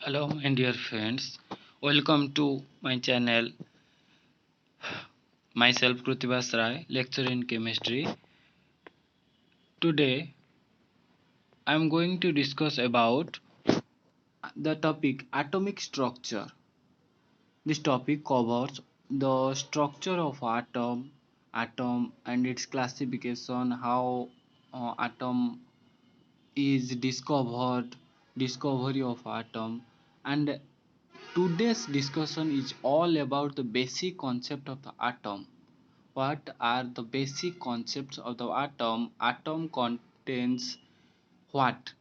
Hello, my dear friends. Welcome to my channel. Myself, Krutibas Rai, lecturer in chemistry. Today, I am going to discuss about the topic atomic structure. This topic covers the structure of atom and its classification, how atom is discovered, discovery of atom, and today's discussion is all about the basic concept of the atom. What are the basic concepts of the atom? Atom contains what?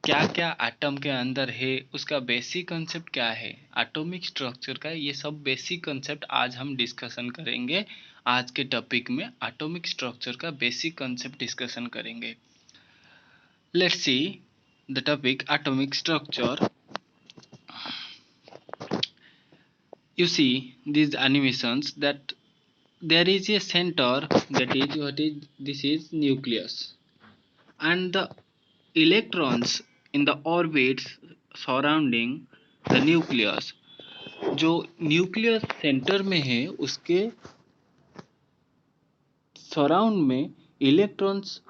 क्या क्या atom के अंदर है, उसका basic concept क्या है, atomic structure का, ये सब बेसिक कंसेप्ट आज हम डिस्कशन करेंगे। आज के टॉपिक में एटॉमिक स्ट्रक्चर का बेसिक कंसेप्ट डिस्कशन करेंगे। Let's see the topic atomic structure. You see these animations that there is a center, that is what is this is nucleus, and the electrons in the orbits surrounding the nucleus। जो nucleus centre में है उसके surround में electrons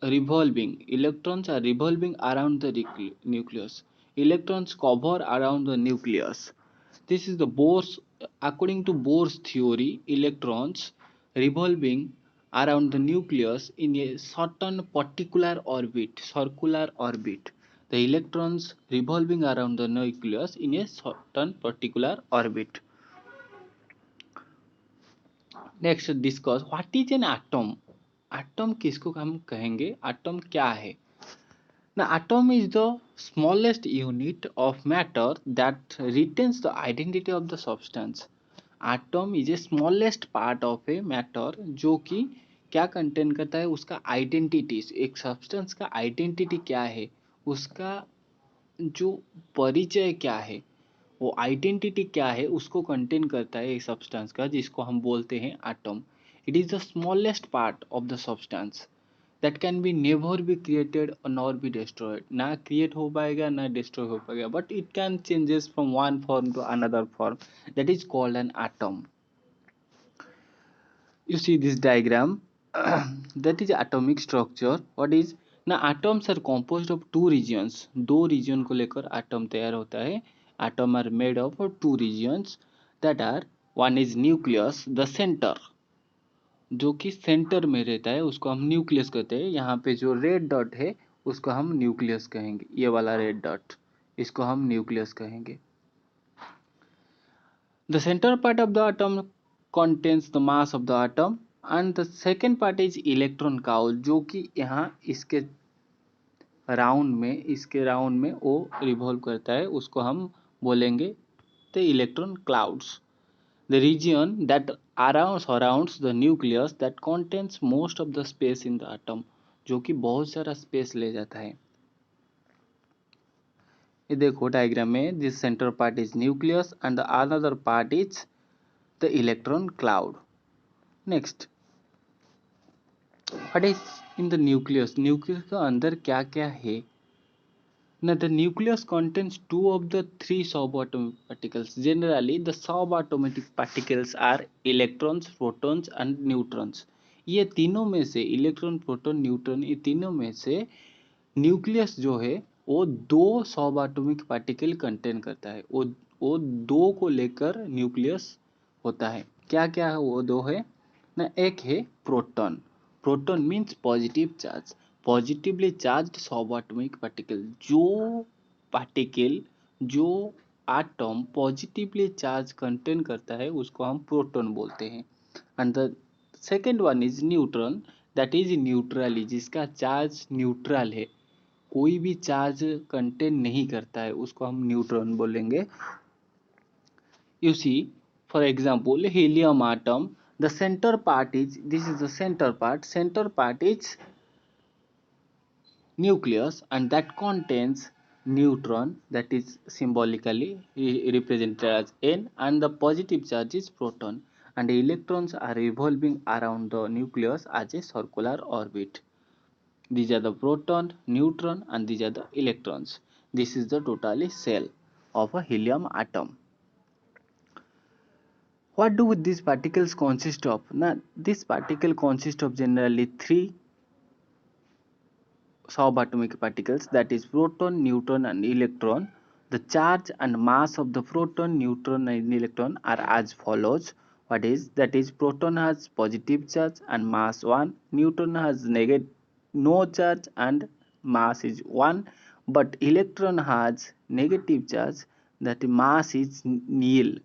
are revolving around the nucleus. Electrons cover around the nucleus. This is the Bohr's, according to Bohr's theory, electrons revolving around the nucleus in a certain particular orbit, circular orbit. The electrons revolving around the nucleus in a certain particular orbit. Next discuss what is an atom. Atom किसको हम कहेंगे, atom क्या है ना। Atom is the smallest unit of matter that retains the identity of the substance. Atom is a smallest part of a matter जो कि क्या contain करता है, उसका आइडेंटिटी, एक सब्सटेंस का आइडेंटिटी क्या है, उसका जो परिचय क्या है, वो आइडेंटिटी क्या है, उसको कंटेन करता है एक सब्सटेंस का, जिसको हम बोलते हैं atom. It is the smallest part of the substance that can be never be created nor be destroyed. ना क्रिएट हो पाएगा ना डिस्ट्रॉय हो पाएगा, but it can changes from one form to another form, that is called an atom. You see this diagram that is atomic structure. What is ना, atoms are composed of two regions। दो region को लेकर atom तैयार होता है। atom are made of two regions that are, one is nucleus, the center, जो कि centre में रहता है उसको हम न्यूक्लियस कहते हैं। यहाँ पे जो रेड डॉट है उसको हम न्यूक्लियस कहेंगे, ये वाला रेड डॉट, इसको हम न्यूक्लियस कहेंगे। The center part of the atom contains the mass of the atom and the second part is electron cowl, जो कि यहाँ इसके राउंड में वो रिवॉल्व करता है, उसको हम बोलेंगे the electron clouds। The region that surrounds the nucleus that contains most of the space in the atom, जो कि बहुत सारा स्पेस ले जाता है। ये देखो डायग्राम में, this centre part is nucleus and the another part is the electron cloud. Next, what is in the nucleus. Nucleus का अंदर क्या क्या है ना। The nucleus contains two of the three subatomic particles। generally the subatomic particles are electrons, protons and neutrons। ये तीनों में से इलेक्ट्रॉन, प्रोटॉन, न्यूट्रॉन, ये तीनों में से न्यूक्लियस जो है वो दो सब एटॉमिक पार्टिकल कंटेन करता है। वो दो को लेकर न्यूक्लियस होता है। क्या क्या है वो दो है ना। एक है proton. Proton means positive charge, positively charged सब एटॉमिक पार्टिकल। जो एटम पॉजिटिवली चार्ज कंटेन करता है उसको हम प्रोटॉन बोलते हैं। And the second one is neutron, that is neutrally, जिसका चार्ज न्यूट्रल है, कोई भी चार्ज कंटेन नहीं करता है, उसको हम न्यूट्रॉन बोलेंगे। You see, for example, helium atom, the center part is, this is the center part, center part is nucleus and that contains neutron, that is symbolically represented as N, and the positive charge is proton, and the electrons are revolving around the nucleus as a circular orbit. These are the proton, neutron and these are the electrons. This is the totally cell of a helium atom. What do these particles consist of? Now, this particle consists of generally three subatomic particles, that is proton, neutron and electron. The charge and mass of the proton, neutron and electron are as follows. What is that? Is proton has positive charge and mass 1, neutron has negative no charge and mass is 1, but electron has negative charge, that mass is nil.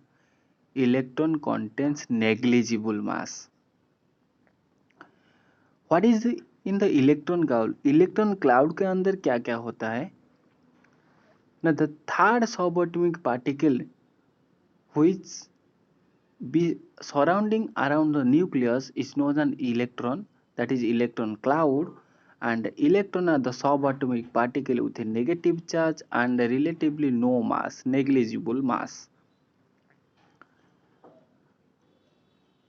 Electron contains negligible mass. What is in the electron cloud के अंदर क्या क्या होता है ना. The third subatomic particle which be surrounding around the nucleus is known as electron, that is electron cloud, and electron are the subatomic particle with a negative charge and relatively no mass, negligible mass.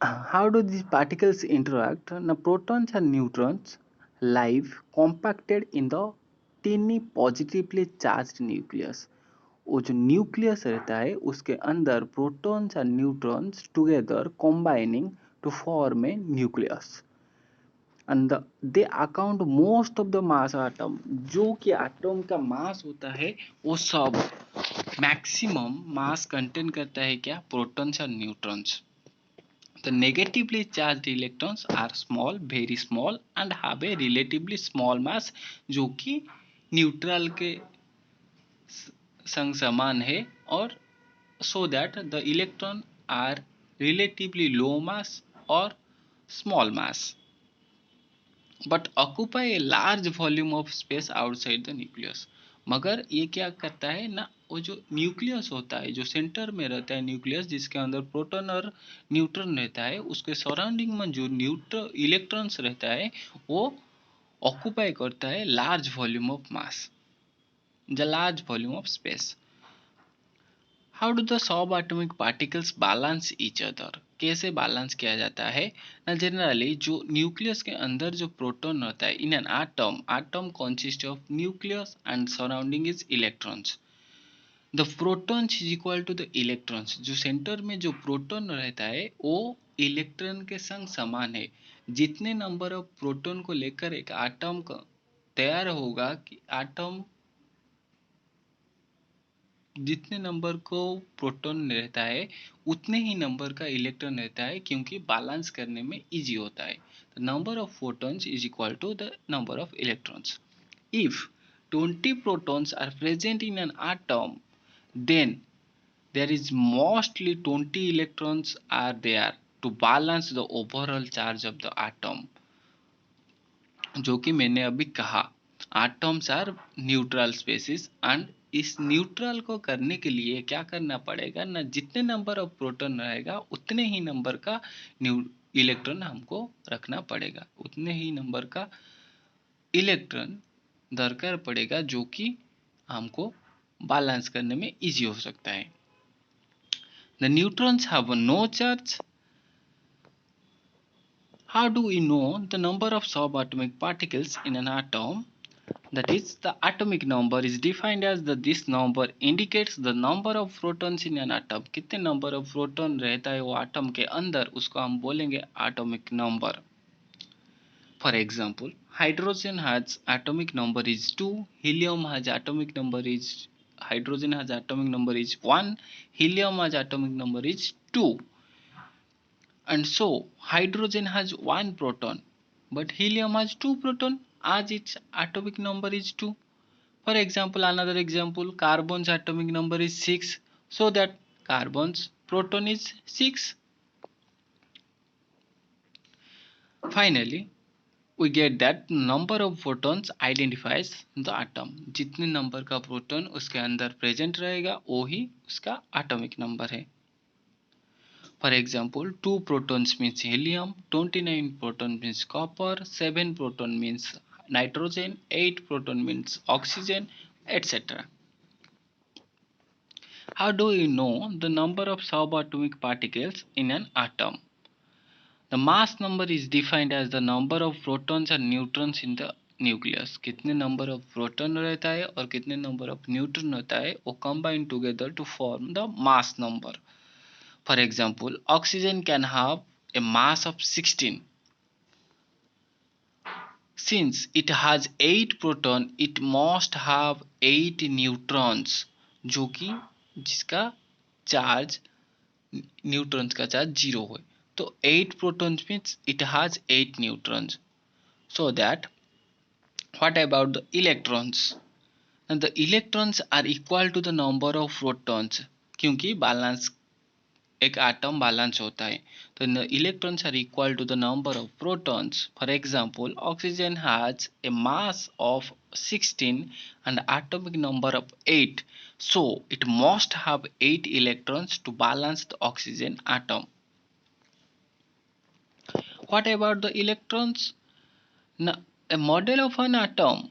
How do these particles interact? Now, protons and neutrons live compacted in the teeny positively charged nucleus. वो जो nucleus रहता है उसके अंदर protons and neutrons together combining to form a nucleus and they account most of the mass atom. जो कि atom का मास होता है वो सब मैक्सिमम मास कंटेन करता है क्या? प्रोटॉन्स और neutrons. The negatively charged electrons are small, very small and have a relatively small mass, जो कि न्यूट्रल के संग समान है, और so that the electron are relatively low mass or small mass but occupy a large volume of space outside the nucleus. मगर ये क्या करता है ना, वो जो न्यूक्लियस होता है, जो सेंटर में रहता है न्यूक्लियस, जिसके अंदर प्रोटॉन और न्यूट्रॉन रहता है, उसके सराउंडिंग में जो इलेक्ट्रॉन्स रहता है वो ऑक्युपाई करता है large volume of mass, the large volume of space. How do the sub atomic particles balance each other? कैसे बैलेंस किया जाता है ना. जनरली जो न्यूक्लियस के अंदर जो प्रोटॉन होता है in an atom consist of nucleus and surrounding is electrons. The protons is equal to the electrons. जो सेंटर में जो प्रोटॉन रहता है वो इलेक्ट्रॉन के संग समान है. जितने नंबर ऑफ प्रोटॉन को लेकर एक एटम तैयार होगा कि एटम जितने नंबर को प्रोटॉन रहता है उतने ही नंबर का इलेक्ट्रॉन रहता है, क्योंकि बैलेंस करने में इजी होता है. The number of protons is equal to the number of electrons. If 20 protons are present in an atom, then there is mostly 20 electrons are there to balance the overall charge of the atom. जो कि मैंने अभी कहा, atoms are neutral species and इस neutral को करने के लिए क्या करना पड़ेगा ना, जितने नंबर ऑफ प्रोटॉन रहेगा उतने ही नंबर का इलेक्ट्रॉन हमको रखना पड़ेगा, उतने ही नंबर का इलेक्ट्रॉन दरकार पड़ेगा, जो कि हमको बैलेंस करने में इजी हो सकता है. The neutrons have no charge. How do we know the number of subatomic particles in an atom? That is, the atomic number is defined as this number indicates the number of protons in an atom. कितने number of proton रहता है वो atom के अंदर, उसको हम बोलेंगे atomic number. For example, hydrogen has atomic number is 2, helium has atomic number is hydrogen has atomic number is 1, helium has atomic number is 2. And so hydrogen has 1 proton but helium has 2 proton as its atomic number is 2. For example, another example, carbon's atomic number is 6, so that carbon's proton is 6. Finally, we get that number of protons identifies the atom. जितने number का proton उसके अंदर present रहेगा वो ही उसका atomic number है. For example, 2 protons means helium, 29 proton means copper, 7 proton means nitrogen, 8 proton means oxygen, etc. How do we know the number of subatomic particles in an atom? The mass number is defined as the number of protons and neutrons in the nucleus, कितने number of proton रहता है और कितने number of neutron रहता है, वो combine together to form the mass number. For example, oxygen can have a mass of 16. Since it has 8 proton, it must have 8 neutrons, जो कि जिसका चार्ज, न्यूट्रॉन्स का चार्ज 0 है. तो 8 protons means it has 8 neutrons. So that, what about the electrons? And the electrons are equal to the number of protons, क्योंकि balance, एक atom balance होता है. तो the electrons are equal to the number of protons. For example, oxygen has a mass of 16 and atomic number of 8. So it must have 8 electrons to balance the oxygen atom. What about the electrons? Now, a model of an atom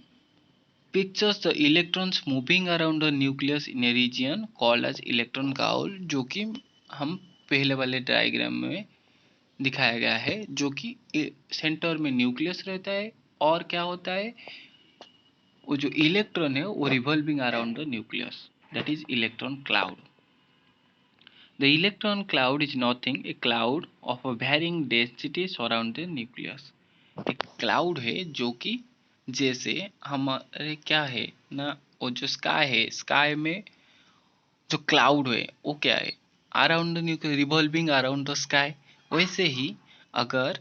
pictures the electrons moving around the nucleus in a region called as electron cowl, जो कि हम पहले वाले diagram में दिखाया गया है, जो कि सेंटर में न्यूक्लियस रहता है और क्या होता है, वो जो इलेक्ट्रॉन है वो revolving around the nucleus, that is electron cloud. The electron cloud is nothing a cloud of a varying density surround the nucleus. एक क्लाउड है जो कि जैसे हमारे क्या है ना, वो जो स्काई है, स्काई में जो क्लाउड है वो क्या है, around the nucleus, revolving around the sky. वैसे ही अगर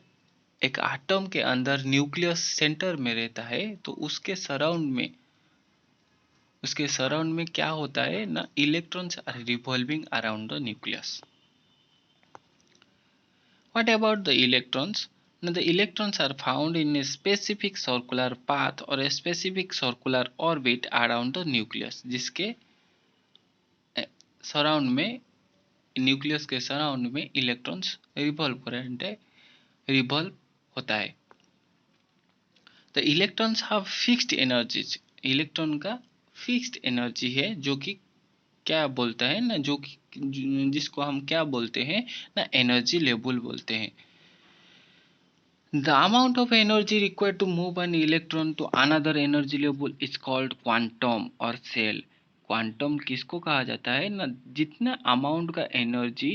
एक एटम के अंदर न्यूक्लियस सेंटर में रहता है तो उसके सराउंड में क्या होता है ना, electrons are revolving around the nucleus. What about the electrons? Now the electrons are found in a specific circular path or a specific circular orbit around the nucleus, जिसके सराउंड में, न्यूक्लियस के surround में electrons revolve होता है. The electrons have fixed energies. Electron का fixed energy है, जो कि क्या बोलता है ना, जो कि जिसको हम क्या बोलते हैं ना, एनर्जी लेवल बोलते हैं. The amount of energy required to move an electron to another energy level is called quantum और सेल. क्वांटम किसको कहा जाता है ना, जितना अमाउंट का एनर्जी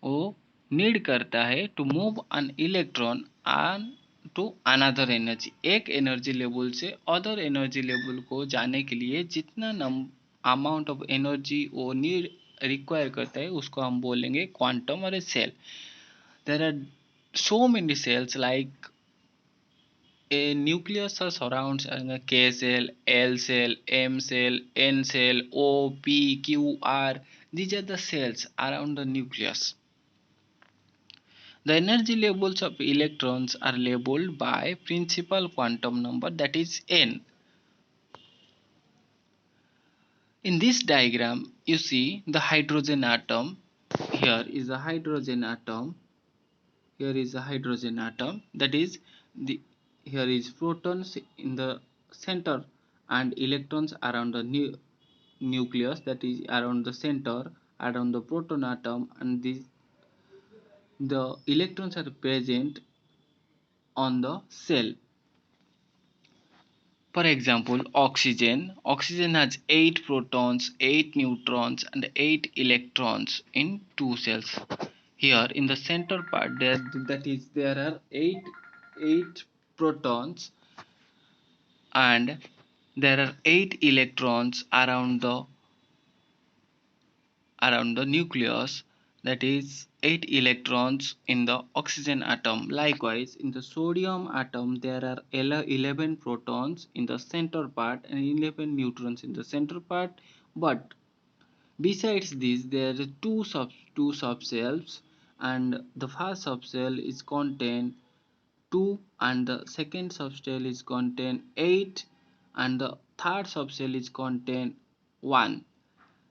वो नीड करता है to move an electron on to another energy, एक एनर्जी लेवल से अदर एनर्जी लेवल को जाने के लिए जितना अमाउंट ऑफ एनर्जी वो नीड रिक्वायर करता है, उसको हम बोलेंगे क्वांटम और cell. There are so many cells like a nucleus surrounds a K cell, L cell, M cell, N cell, O, P, Q, R. These are the cells around the nucleus. The energy levels of electrons are labeled by principal quantum number, that is N. In this diagram, you see the hydrogen atom. Here is a hydrogen atom. Here is a hydrogen atom, that is the, here is protons in the center and electrons around the nucleus, that is around the center, around the proton atom, and the electrons are present on the cell. For example, oxygen has 8 protons, 8 neutrons and 8 electrons in 2 cells. Here in the center part, there are 8 protons and there are 8 electrons around the nucleus, that is 8 electrons in the oxygen atom. Likewise, in the sodium atom there are 11 protons in the center part and 11 neutrons in the center part. But besides this, there are two subcells, and the first subcell is contain 2 and the second subcell is contain 8 and the third subcell is contain 1.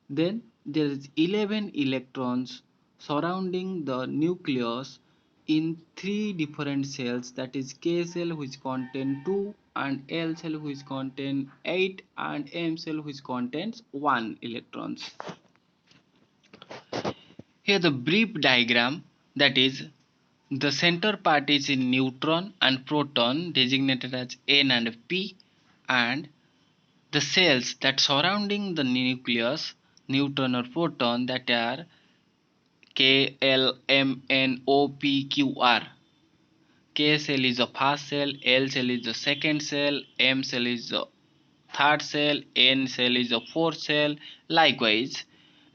Then there is 11 electrons surrounding the nucleus in 3 different cells, that is K cell which contain 2 and L cell which contain 8 and M cell which contains 1 electrons. Here the brief diagram, that is The center part is in neutron and proton designated as N and P, and the cells that surrounding the nucleus, neutron or proton, that are K, L, M, N, O, P, Q, R. K cell is the first cell, L cell is the second cell, M cell is the third cell, N cell is the fourth cell, likewise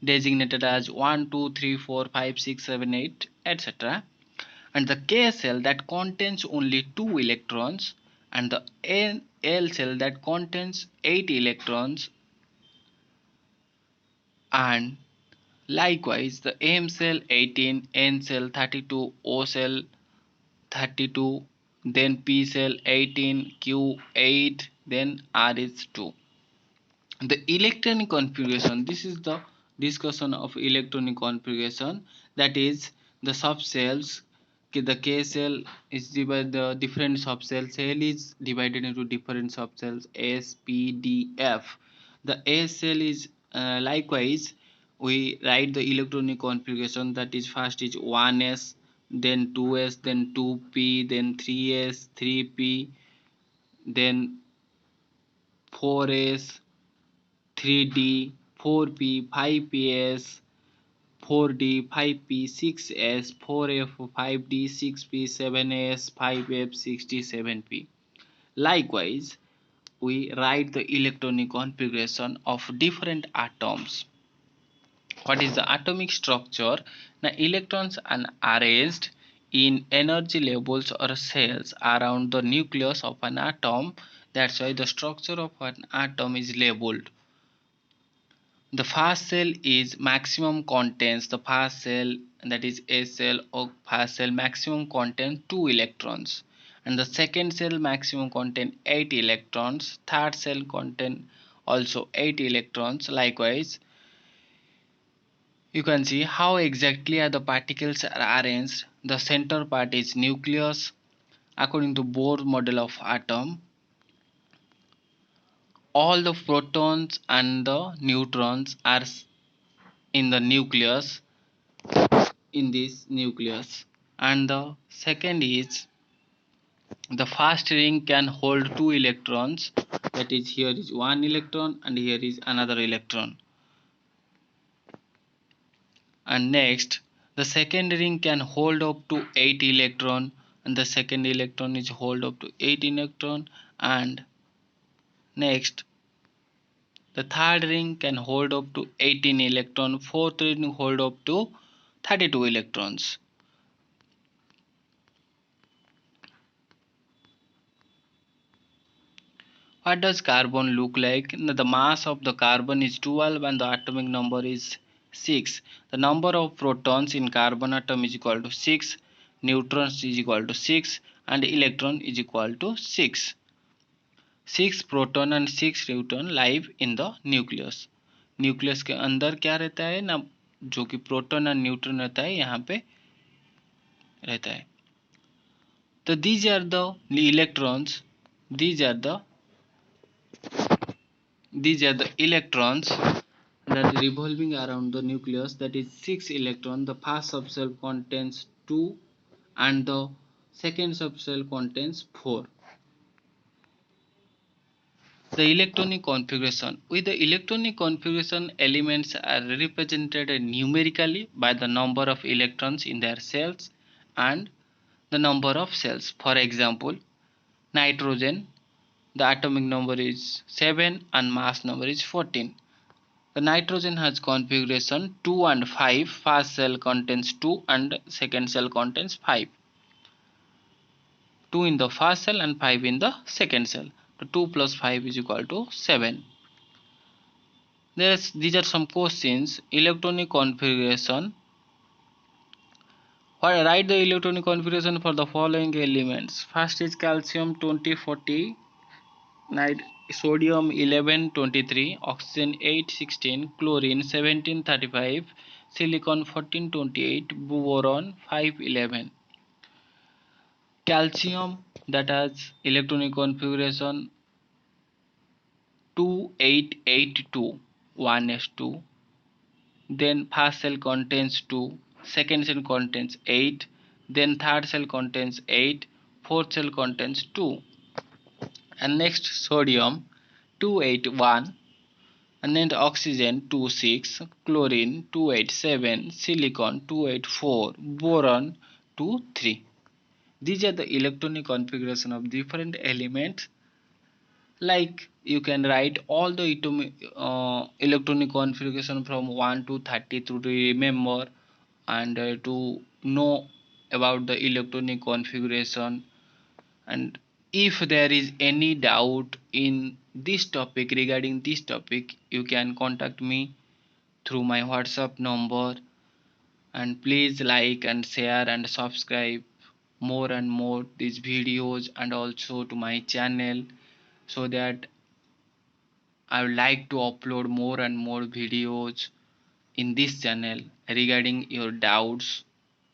designated as 1, 2, 3, 4, 5, 6, 7, 8, etc. And the K cell that contains only 2 electrons, and the L cell that contains 8 electrons, and likewise the M cell 18, N cell 32, O cell 32, then P cell 18, Q 8, then R is 2. The electronic configuration, this is the discussion of electronic configuration, that is the subcells. The K cell is divided the different subcells. Cell is divided into different subcells S, P, D, F. The S cell is likewise we write the electronic configuration, that is first is 1s, then 2s, then 2p, then 3s, 3p, then 4s, 3D, 4P, 5PS, 4D, 5P, 6S, 4F, 5D, 6P, 7S, 5F, 67P. Likewise, we write the electronic configuration of different atoms. What is the atomic structure? Now, electrons are arranged in energy levels or cells around the nucleus of an atom. That's why the structure of an atom is labeled. The fast cell is maximum contains, the fast cell, that is S cell or fast cell, maximum contains 2 electrons, and the second cell maximum contain 8 electrons, third cell contain also 8 electrons. Likewise, you can see how exactly are the particles are arranged. The center part is nucleus. According to Bohr model of atom, all the protons and the neutrons are in the nucleus, in this nucleus. And the second is the fast ring can hold 2 electrons, that is here is 1 electron and here is another electron. And next, the second ring can hold up to 8 electron, and the second electron is hold up to 8 electron. And next, the third ring can hold up to 18 electron, fourth ring hold up to 32 electrons. What does carbon look like? The mass of the carbon is 12 and the atomic number is 6. The number of protons in carbon atom is equal to 6, neutrons is equal to 6, and electron is equal to 6. 6 proton and 6 neutron live in the nucleus. Nucleus के अंदर क्या रहता है ना, जो कि proton and neutron रहता है यहाँ पे रहता है. तो these are the electrons, these are the electrons that revolving around the nucleus, that is 6 electron. The first subcell contains 2 and the second subcell contains 4. The electronic configuration. With the electronic configuration, elements are represented numerically by the number of electrons in their cells and the number of cells. For example, nitrogen, the atomic number is 7 and mass number is 14. The nitrogen has configuration 2 and 5. First cell contains 2 and second cell contains 5. 2 in the first cell and 5 in the second cell. So 2 plus 5 is equal to 7. These are some questions. Electronic configuration. Write the electronic configuration for the following elements. First is calcium 2040, sodium 1123, oxygen 816, chlorine 1735, silicon 1428, boron 511. Calcium, that has electronic configuration 2882, 1s2. Then first cell contains 2, second cell contains 8, then third cell contains 8, fourth cell contains 2, and next sodium 281, and then oxygen 26, chlorine 287, silicon 284, boron 23. These are the electronic configuration of different elements. Like you can write all the electronic configuration from 1 to 30 to remember, and to know about the electronic configuration. And if there is any doubt in this topic, regarding this topic, you can contact me through my WhatsApp number. And please like and share and subscribe more and more these videos, and also to my channel, so that I would like to upload more and more videos in this channel regarding your doubts,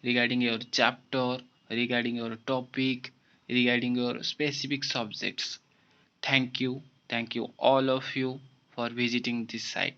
regarding your chapter, regarding your topic, regarding your specific subjects. Thank you all of you for visiting this site.